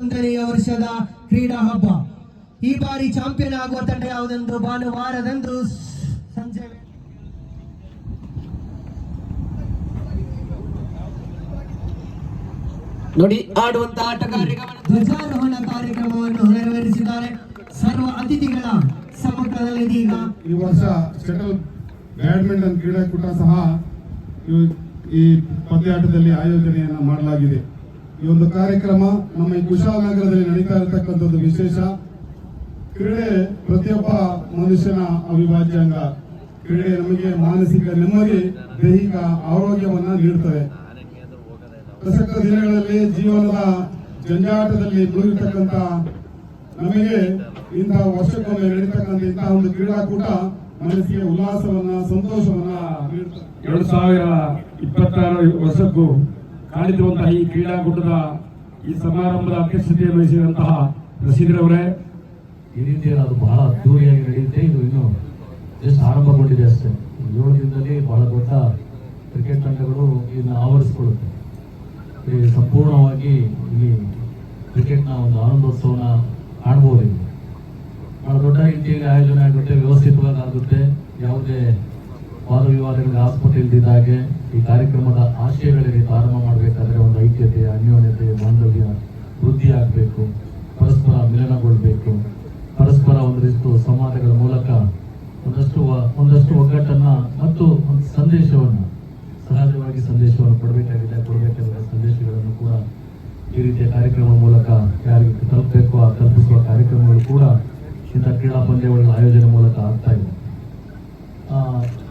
ಒಂದನೆಯ ವರ್ಷದ ಕ್ರೀಡಾ ಹಬ್ಬ. ಈ ಬಾರಿ ಚಾಂಪಿಯನ್ ಆಗುವ ತಂಡ ಯಾವುದೆಂದು ಭಾನುವಾರದಂದು ಸಂಜೆ ನೋಡಿ ಆಡುವಂತಹ ಆಟಗಾರರಿಗೆ ಧ್ವಜಾರೋಹಣ ಕಾರ್ಯಕ್ರಮವನ್ನು ನೆರವೇರಿಸಿದ್ದಾರೆ. ಸರ್ವ ಅತಿಥಿಗಳ ಸಮ್ಮುಖದಲ್ಲಿ ಇದೀಗ ಈ ವರ್ಷ ಶಟಲ್ ಬ್ಯಾಡ್ಮಿಂಟನ್ ಕ್ರೀಡಾಕೂಟ ಸಹ ಈ ಪಂದ್ಯಾಟದಲ್ಲಿ ಆಯೋಜನೆಯನ್ನು ಮಾಡಲಾಗಿದೆ. ಈ ಒಂದು ಕಾರ್ಯಕ್ರಮ ನಮ್ಮ ಈ ಕುಶಾಲನಗರದಲ್ಲಿ ನಡೀತಾ ಇರತಕ್ಕಂಥದ್ದು ವಿಶೇಷ. ಕ್ರೀಡೆ ಪ್ರತಿಯೊಬ್ಬ ಮನುಷ್ಯನ ಅವಿಭಾಜ್ಯ ಅಂಗ. ಕ್ರೀಡೆ ನಮಗೆ ಮಾನಸಿಕ ನೆಮ್ಮದಿ, ದೈಹಿಕ ಆರೋಗ್ಯವನ್ನ ನೀಡುತ್ತದೆ. ಪ್ರಸಕ್ತ ದಿನಗಳಲ್ಲಿ ಜೀವನದ ಜಂಜಾಟದಲ್ಲಿ ಮುಳುಗಿರ್ತಕ್ಕಂಥ ನಮಗೆ ಇಂತಹ ವರ್ಷಕ್ಕೊಮ್ಮೆ ನಡೀತಕ್ಕಂಥ ಇಂತಹ ಒಂದು ಕ್ರೀಡಾಕೂಟ ಮನಸ್ಸಿಗೆ ಉಲ್ಲಾಸವನ್ನ, ಸಂತೋಷವನ್ನ ನೀಡುತ್ತದೆ. 2026 ವರ್ಷಕ್ಕೂ ಕಾಣಿರುವಂತಹ ಈ ಕ್ರೀಡಾಕೂಟದ ಈ ಸಮಾರಂಭದ ಅಧ್ಯಕ್ಷತೆಯನ್ನು ವಹಿಸಿದಂತಹ ರಶೀದ್ರವರೇ, ಈ ರೀತಿಯಲ್ಲಿ ಅದು ಬಹಳ ಅದ್ದೂರಿಯಾಗಿ ನಡೆಯುತ್ತೆ. ಇದು ಇನ್ನು ಜಸ್ಟ್ ಆರಂಭಗೊಂಡಿದೆ ಅಷ್ಟೇ. 7 ದಿನದಲ್ಲಿ ಬಹಳ ದೊಡ್ಡ ಕ್ರಿಕೆಟ್ ತಂಡಗಳು ಇದನ್ನು ಆವರಿಸಿಕೊಳ್ಳುತ್ತೆ. ಸಂಪೂರ್ಣವಾಗಿ ಇಲ್ಲಿ ಕ್ರಿಕೆಟ್ನ ಒಂದು ಆನಂದೋತ್ಸವನ ಕಾಣಬಹುದು. ಬಹಳ ದೊಡ್ಡ ರೀತಿಯಲ್ಲಿ ಆಯೋಜನೆ ಆಗುತ್ತೆ, ವ್ಯವಸ್ಥಿತವಾಗಿ ಆಗುತ್ತೆ. ಯಾವುದೇ ವಾದ ವಿವಾದಗಳಿಗೆ ಆಸ್ಪತ್ರೆ ಇಲ್ದಿದ್ದ ಹಾಗೆ ಈ ಕಾರ್ಯಕ್ರಮದ ಆಶಯಗಳಿಗೆ ಪ್ರಾರಂಭ ಮಾಡಬೇಕಾದ್ರೆ ಒಂದು ಐಕ್ಯತೆ, ಅನ್ಯೋನ್ಯತೆ, ಬಾಂಧವ್ಯ ವೃದ್ಧಿ ಆಗಬೇಕು, ಪರಸ್ಪರ ಮಿಲನಗೊಳ್ಳಬೇಕು, ಪರಸ್ಪರ ಒಂದಷ್ಟು ಸಂವಾದಗಳ ಮೂಲಕ ಒಂದಷ್ಟು ಒಗ್ಗಟ್ಟನ್ನ ಮತ್ತು ಒಂದು ಸಂದೇಶವನ್ನು ಸಹಜವಾಗಿ ಸಂದೇಶವನ್ನು ಕೊಡಬೇಕಾದ ಸಂದೇಶಗಳನ್ನು ಕೂಡ ಈ ರೀತಿಯ ಕಾರ್ಯಕ್ರಮದ ಮೂಲಕ ಯಾರಿಗೆ ತಲುಪಬೇಕು ಆ ತಲುಪಿಸುವ ಕಾರ್ಯಕ್ರಮಗಳು ಕೂಡ ಇಂಥ ಕ್ರೀಡಾ ಪಂದ್ಯಗಳ ಆಯೋಜನೆ ಮೂಲಕ ಆಗ್ತಾ ಇದೆ.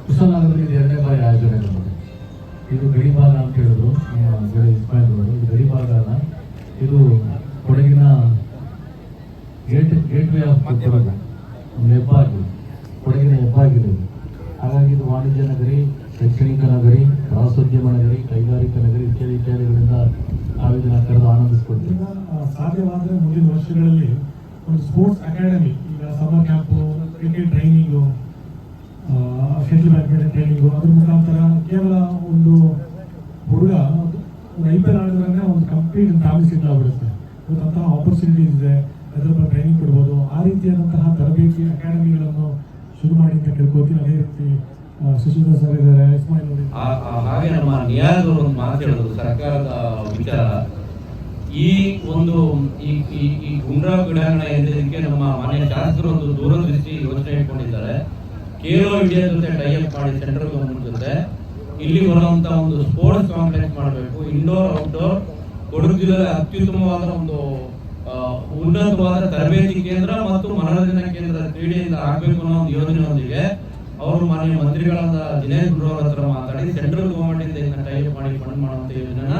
ಕುಶಾಲನಗರದಲ್ಲಿ ಇದು 2ನೇ ಬಾರಿ ಆಯೋಜನೆ ಆಗಿದೆ. ಇದು ಗಡಿಭಾಗ ಅಂತ ಹೇಳಿದ್ರು ನಮ್ಮ ಇಸ್ಮಾಯಿಲ್ ಅವರು. ಇದು ಗಡಿಭಾಗ ಅಲ್ಲ, ಇದು ಕೊಡಗಿನ ಗೇಟ್ವೇ ಆಫ್ ಕೊಡಗು, ಹೆಬ್ಬಾಗಿಲು, ಕೊಡಗಿನ ಹೆಬ್ಬಾಗಿಲು. ಹಾಗಾಗಿ ಇದು ವಾಣಿಜ್ಯ ನಗರಿ, ಶೈಕ್ಷಣಿಕ ನಗರಿ, ಪ್ರವಾಸೋದ್ಯಮ ನಗರಿ, ಕೈಗಾರಿಕಾ ನಗರಿ ಇತ್ಯಾದಿಗಳಿಂದ ನಾವು ಇದನ್ನ ಕರೆದು ಆನಂದಿಸ್ಕೊಳ್ತೀವಿ. ಸಾಧ್ಯವಾದರೆ ಮುಂದಿನ ವರ್ಷಗಳಲ್ಲಿ ಒಂದು ಸ್ಪೋರ್ಟ್ಸ್ ಅಕಾಡೆಮಿ, ಈಗ summer camp, cricket training, shuttle badminton training, ಅದ್ರ ಮುಖಾಂತರ ಕೇವಲ ಒಂದು ಹುಡುಗ IPL ಆಡಿದ್ರೆ ಒಂದು ಕಂಪ್ಲೀಟ್ ಫ್ಯಾಮಿಲಿ ಸೆಟ್ಲ್ ಆಗ್ಬಿಡುತ್ತೆ. ಅಂತಹ ಆಪರ್ಚುನಿಟೀಸ್ ಇದೆ, ಅದರ ಬಗ್ಗೆ ಟ್ರೈನಿಂಗ್ ಕೊಡ್ಬೋದು. ಆ ರೀತಿಯಾದಂತಹ ತರಬೇತಿ ಅಕಾಡೆಮಿಗಳನ್ನು ಶುರು ಮಾಡಿ ಅಂತ ಕೇಳ್ಕೋತೀನಿ. ಅದೇ ರೀತಿ ಸುಶೀಲ ಸರ್ ಇದ್ದಾರೆ, ಇಸ್ಮಾಯಿಲ್ ಅವರು. ಹಾಗೆ ನಮ್ಮ ನ್ಯಾಯದವರು ಒಂದು ಮಾತು ಹೇಳಿದ್ರು ಸರ್ಕಾರದ ವಿಚಾರ. ಈ ಒಂದು ಈ ಗುಂಡ್ರಾ ಕ್ರೀಡಾಂಗಣ ಎಂದಿದ್ದಕ್ಕೆ ನಮ್ಮ ಮನೆಯ ಶಾಸಕರು ಒಂದು ದೂರದೃಷ್ಟಿ ಯೋಚನೆ ಇಟ್ಕೊಂಡಿದ್ದಾರೆ. ಖೇಲೋ ಇಂಡಿಯಾ ಜೊತೆ ಟೈಅಪ್ ಮಾಡಿ ಸೆಂಟ್ರಲ್ ಗವರ್ಮೆಂಟ್ ಜೊತೆ ಇಲ್ಲಿ ಬರುವಂತ ಒಂದು ಸ್ಪೋರ್ಟ್ಸ್ ಕಾಂಪ್ಲೆಕ್ಸ್ ಮಾಡಬೇಕು. ಇಂಡೋರ್ ಔಟ್ಡೋರ್ ಕೊಡಗು ಜಿಲ್ಲೆಯ ಅತ್ಯುತ್ತಮವಾದ ಒಂದು ಉನ್ನತವಾದ ತರಬೇತಿ ಕೇಂದ್ರ ಮತ್ತು ಮನೋರಂಜನಾ ಕೇಂದ್ರ ಕ್ರೀಡೆಯಿಂದ ಆಗಬೇಕು ಅನ್ನೋ ಒಂದು ಯೋಜನೆಯೊಂದಿಗೆ ಅವರು ಮಾನ್ಯ ಮಂತ್ರಿಗಳಾದ ದಿನೇಶ್ ಗುಂಡೂರಾವ್ ಹತ್ರ ಮಾತಾಡಿ ಸೆಂಟ್ರಲ್ ಗವರ್ಮೆಂಟ್ ಇಂದ ಟೈಅಪ್ ಮಾಡಿ ಫಂಡ್ ಮಾಡುವಂತ ಯೋಜನೆನ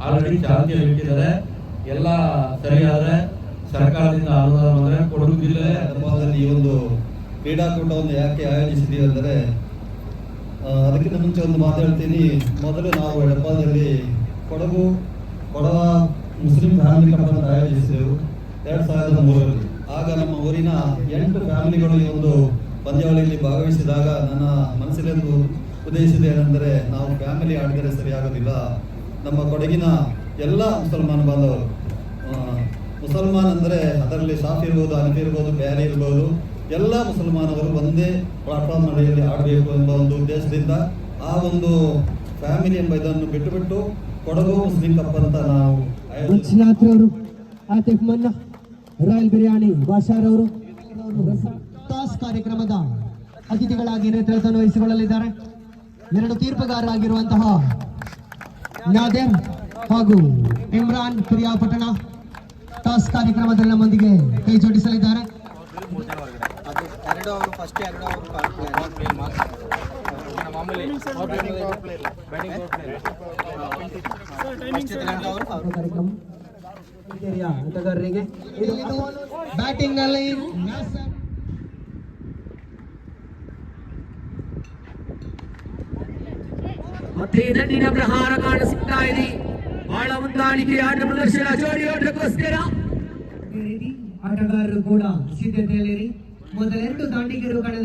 ಆಲ್ರೆಡಿ ಚಾಲ್ತಿಯಲ್ಲಿ ಇಟ್ಟಿದ್ದಾರೆ. ಎಲ್ಲ ಸರಿಯಾದ್ರೆ ಸರ್ಕಾರದಿಂದ ಅನುದಾನ ಬಂದ್ರೆ ಕೊಡಗು ಜಿಲ್ಲೆ ಈ ಒಂದು ಕ್ರೀಡಾಕೂಟವನ್ನು ಯಾಕೆ ಆಯೋಜಿಸಿದೀವಿ ಅಂದರೆ, ಅದಕ್ಕಿಂತ ಮುಂಚೆ ಒಂದು ಮಾತಾಡ್ತೀನಿ. ಮೊದಲು ನಾವು ಎಡಪಾದಲ್ಲಿ ಕೊಡವ ಮುಸ್ಲಿಂ ಫ್ಯಾಮಿಲಿ ಕಪ್ ಅಂತ ಆಯೋಜಿಸಿದೆವು 2003ರಲ್ಲಿ. ಆಗ ನಮ್ಮ ಊರಿನ 8 ಫ್ಯಾಮಿಲಿಗಳು ಈ ಒಂದು ಪಂದ್ಯಾವಳಿಯಲ್ಲಿ ಭಾಗವಹಿಸಿದಾಗ ನನ್ನ ಮನಸ್ಸಿನಲ್ಲಿ ಉದ್ದೇಶಿಸಿದೆ ಏನೆಂದರೆ, ನಾವು ಫ್ಯಾಮಿಲಿ ಆಡಿದರೆ ಸರಿಯಾಗೋದಿಲ್ಲ. ನಮ್ಮ ಕೊಡಗಿನ ಎಲ್ಲ ಮುಸಲ್ಮಾನ ಬಾಂಧವರು, ಮುಸಲ್ಮಾನ್ ಅಂದರೆ ಅದರಲ್ಲಿ ಶಾಫಿ ಇರ್ಬೋದು, ಹನಫಿ ಇರ್ಬೋದು, ಬ್ಯಾರಿ ಇರ್ಬೋದು, ಎಲ್ಲ ಮುಸಲ್ಮಾನವರು ಒಂದೇ ಪ್ಲಾಟ್ಫಾರ್ಮ್ ನಡೆಯಲ್ಲಿ ಆಡಬೇಕು ಎಂಬ ಒಂದು ಉದ್ದೇಶದಿಂದ ಆ ಒಂದು ಫ್ಯಾಮಿಲಿ ಎಂಬ ಇದನ್ನು ಬಿಟ್ಟು ಕೊಡಗು ಮುಸ್ಲಿಂ ಕಪ್ ಅಂತ ನಾವು ಆತಿಫ್ ಮನ್ನ, ರಾಯಲ್ ಬಿರಿಯಾನಿ ಬಾಷಾರ್ ಅವರು ಟಾಸ್ ಕಾರ್ಯಕ್ರಮದ ಅತಿಥಿಗಳಾಗಿ ನೇತೃತ್ವವನ್ನು ವಹಿಸಿಕೊಳ್ಳಲಿದ್ದಾರೆ. 2 ತೀರ್ಪುಗಾರರಾಗಿರುವಂತಹ ನಾದೆಮ್ ಹಾಗೂ ಇಮ್ರಾನ್ ಪಿರಿಯಾಪಟ್ಟಣ ಟಾಸ್ ಕಾರ್ಯಕ್ರಮದಲ್ಲಿ ನಮ್ಮೊಂದಿಗೆ ಕೈ ಜೋಡಿಸಲಿದ್ದಾರೆ. ಆಟಗಾರರಿಗೆ ಬ್ಯಾಟಿಂಗ್ ನಲ್ಲಿ ಮತ್ತೆ ದಂಡಿನ ಪ್ರಹಾರ ಕಾಣಿಸುತ್ತಾ ಇದೆ. ಬಹಳ ಹೊಂದಾಣಿಕೆ ಆಟ ಪ್ರದರ್ಶನ, ಜೋಡಿ ಆಟಕ್ಕೋಸ್ಕರ ಆಟಗಾರರು ಕೂಡ ಸಿದ್ಧತೆಯಲ್ಲಿರಿ. ಮೊದಲ 2 ದಾಂಡಿಗರು ಕಳೆದ